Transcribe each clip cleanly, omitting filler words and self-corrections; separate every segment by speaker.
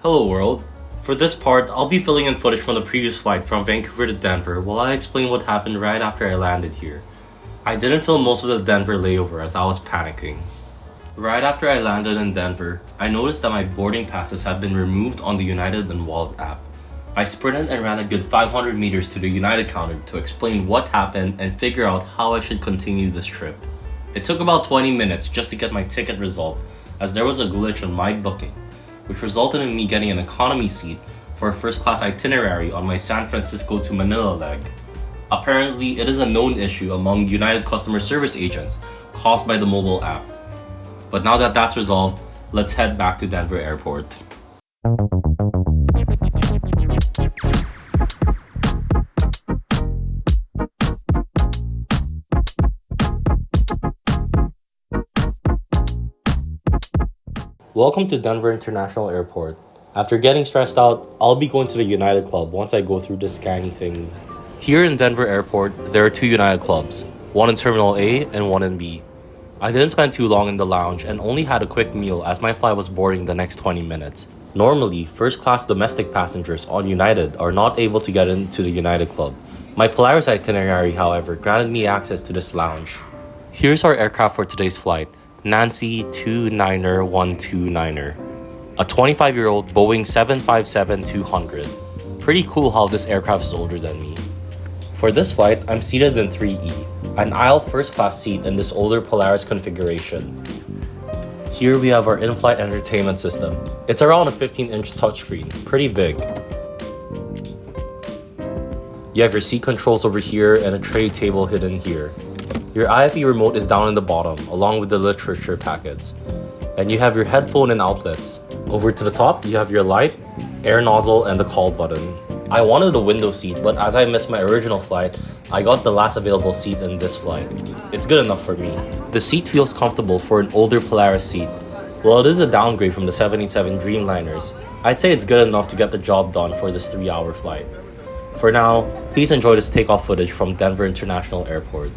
Speaker 1: Hello world. For this part, I'll be filling in footage from the previous flight from Vancouver to Denver while I explain what happened right after I landed here. I didn't film most of the Denver layover as I was panicking. Right after I landed in Denver, I noticed that my boarding passes have been removed on the United and Wallet app. I sprinted and ran a good 500 meters to the United counter to explain what happened and figure out how I should continue this trip. It took about 20 minutes just to get my ticket resolved as there was a glitch on my booking, which resulted in me getting an economy seat for a first-class itinerary on my San Francisco to Manila leg. Apparently, it is a known issue among United customer service agents caused by the mobile app. But now that that's resolved, let's head back to Denver Airport. Welcome to Denver International Airport. After getting stressed out, I'll be going to the United Club once I go through this scanning thing. Here in Denver Airport, there are two United Clubs, one in Terminal A and one in B. I didn't spend too long in the lounge and only had a quick meal as my flight was boarding the next 20 minutes. Normally, first-class domestic passengers on United are not able to get into the United Club. My Polaris itinerary, however, granted me access to this lounge. Here's our aircraft for today's flight. Nancy 29129er, a 25-year-old Boeing 757-200. Pretty cool how this aircraft is older than me. For this flight, I'm seated in 3E, an aisle first-class seat in this older Polaris configuration. Here we have our in-flight entertainment system. It's around a 15-inch touchscreen, pretty big. You have your seat controls over here and a tray table hidden here. Your IFE remote is down in the bottom, along with the literature packets. And you have your headphone and outlets. Over to the top, you have your light, air nozzle, and the call button. I wanted a window seat, but as I missed my original flight, I got the last available seat in this flight. It's good enough for me. The seat feels comfortable for an older Polaris seat. While it is a downgrade from the 787 Dreamliners, I'd say it's good enough to get the job done for this 3-hour flight. For now, please enjoy this takeoff footage from Denver International Airport.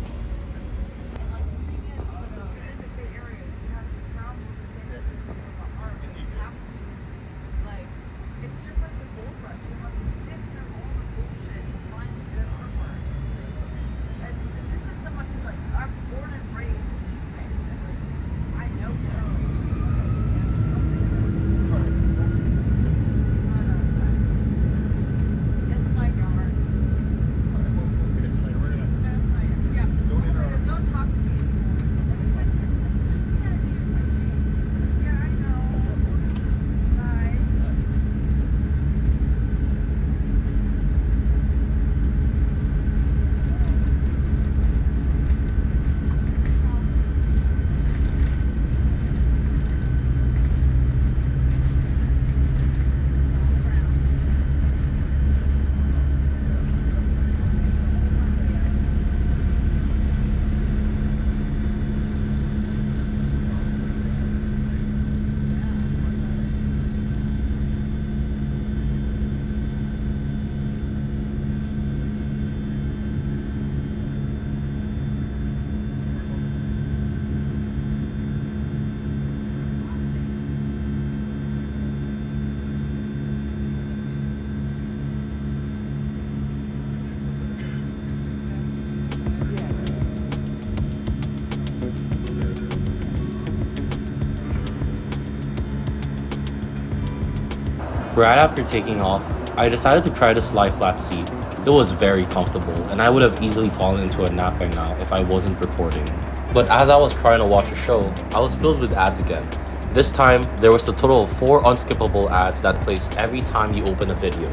Speaker 1: Right after taking off, I decided to try this lie flat seat. It was very comfortable, and I would have easily fallen into a nap by now if I wasn't recording. But as I was trying to watch a show, I was filled with ads again. This time, there was a total of 4 unskippable ads that plays every time you open a video.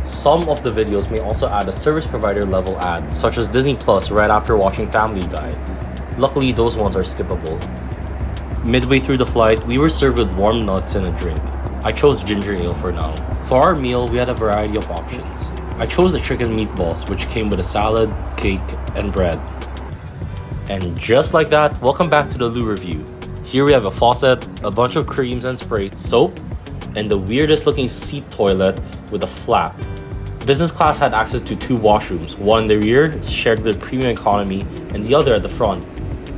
Speaker 1: Some of the videos may also add a service provider level ad, such as Disney Plus right after watching Family Guy. Luckily, those ones are skippable. Midway through the flight, we were served with warm nuts and a drink. I chose ginger ale for now. For our meal, we had a variety of options. I chose the chicken meatballs, which came with a salad, cake, and bread. And just like that, welcome back to the Loo review. Here we have a faucet, a bunch of creams and sprays, soap, and the weirdest looking seat toilet with a flap. Business class had access to 2 washrooms, one in the rear, shared with premium economy, and the other at the front.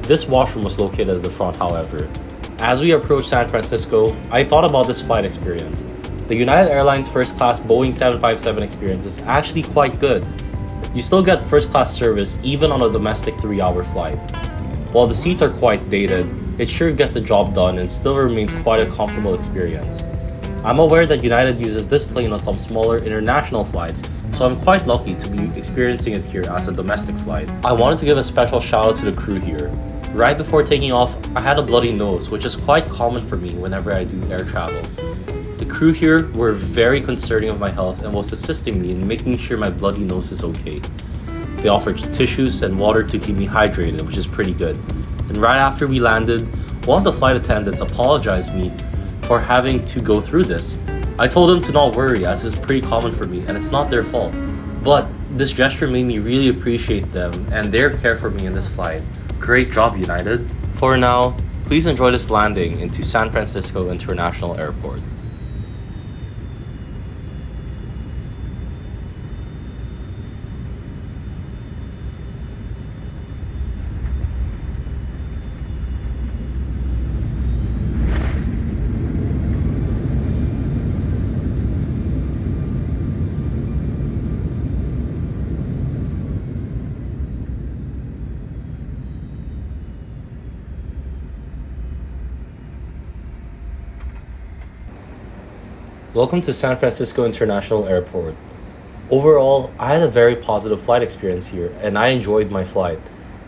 Speaker 1: This washroom was located at the front, however. As we approached San Francisco, I thought about this flight experience. The United Airlines first class Boeing 757 experience is actually quite good. You still get first class service even on a domestic 3-hour flight. While the seats are quite dated, it sure gets the job done and still remains quite a comfortable experience. I'm aware that United uses this plane on some smaller international flights, so I'm quite lucky to be experiencing it here as a domestic flight. I wanted to give a special shout out to the crew here. Right before taking off, I had a bloody nose, which is quite common for me whenever I do air travel. The crew here were very concerning of my health and was assisting me in making sure my bloody nose is okay. They offered tissues and water to keep me hydrated, which is pretty good. And right after we landed, one of the flight attendants apologized me for having to go through this. I told them to not worry, as it's pretty common for me and it's not their fault. But this gesture made me really appreciate them and their care for me in this flight. Great job, United. For now, please enjoy this landing into San Francisco International Airport. Welcome to San Francisco International Airport. Overall, I had a very positive flight experience here and I enjoyed my flight.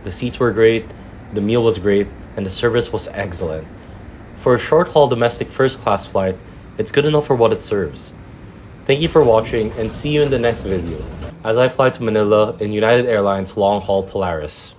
Speaker 1: The seats were great, the meal was great, and the service was excellent. For a short-haul domestic first-class flight, it's good enough for what it serves. Thank you for watching and see you in the next video as I fly to Manila in United Airlines Long-Haul Polaris.